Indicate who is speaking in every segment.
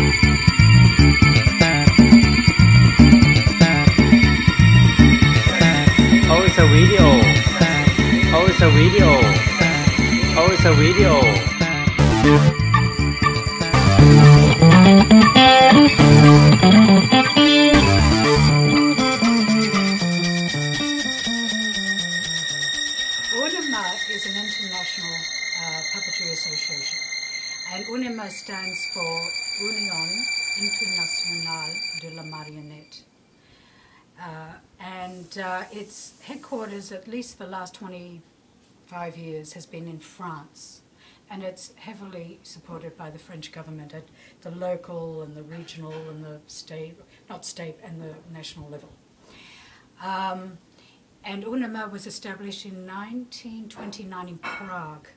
Speaker 1: Oh, it's a video. Oh, it's a video. Oh, it's a video.
Speaker 2: UNIMA is an international puppetry association, and UNIMA stands for Union Internationale de la Marionnette. Its headquarters, at least the last 25 years, has been in France, and it's heavily supported by the French government at the local and the regional and the and the national level. And UNIMA was established in 1929 in Prague,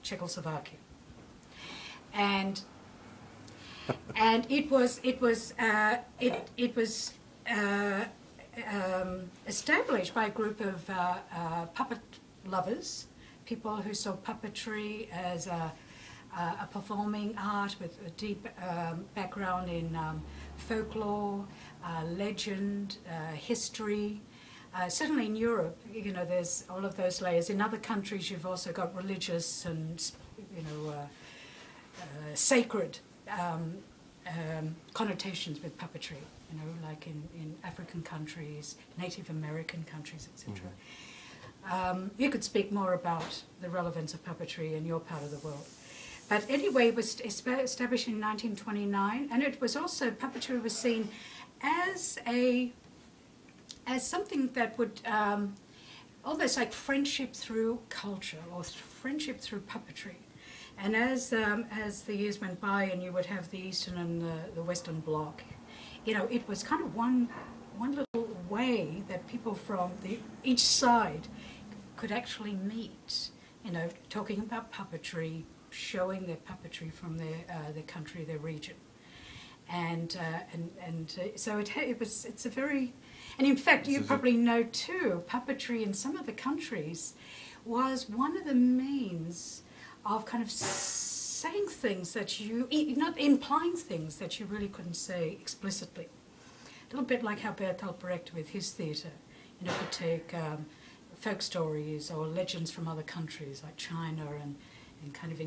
Speaker 2: Czechoslovakia, and it was established by a group of puppet lovers, people who saw puppetry as a performing art with a deep background in folklore, legend, history. Certainly in Europe, you know, there's all of those layers. In other countries, you've also got religious and, you know, sacred connotations with puppetry. You know, like in African countries, Native American countries, etc. You could speak more about the relevance of puppetry in your part of the world. But anyway, it was established in 1929, and it was also, puppetry was seen as something that would almost like friendship through culture or friendship through puppetry. And as the years went by, and you would have the Eastern and the Western Bloc, you know, it was kind of one little way that people from each side could actually meet, you know, talking about puppetry, showing their puppetry from their country, their region. So it's a very, and in fact you probably know too, puppetry in some of the countries was one of the means of kind of saying things that not implying things that you really couldn't say explicitly. A little bit like how Bertolt Brecht with his theatre, you know, could take folk stories or legends from other countries like China and kind of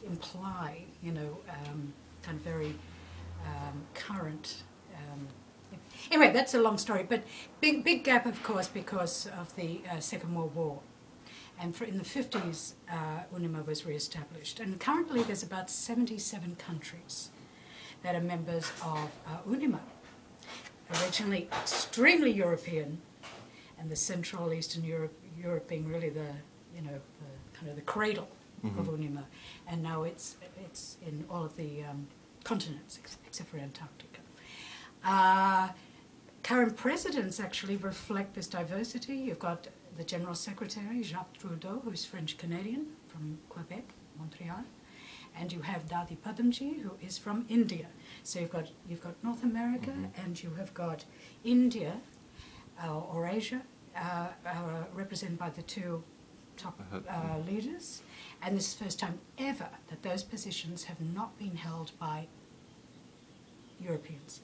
Speaker 2: imply, you know, kind of very current. Anyway, that's a long story, but big gap, of course, because of the Second World War. And in the 50s, UNIMA was re-established. And currently there's about 77 countries that are members of UNIMA. Originally extremely European, and the Central Eastern Europe being really the, you know, kind of the cradle of UNIMA. And now it's in all of the continents, except for Antarctica. Current presidents actually reflect this diversity. You've got the General Secretary, Jacques Trudeau, who's French-Canadian from Quebec, Montreal, and you have Dadi Padamji, who is from India. So you've got North America, and you have got India or Asia, represented by the two top leaders. And this is the first time ever that those positions have not been held by Europeans.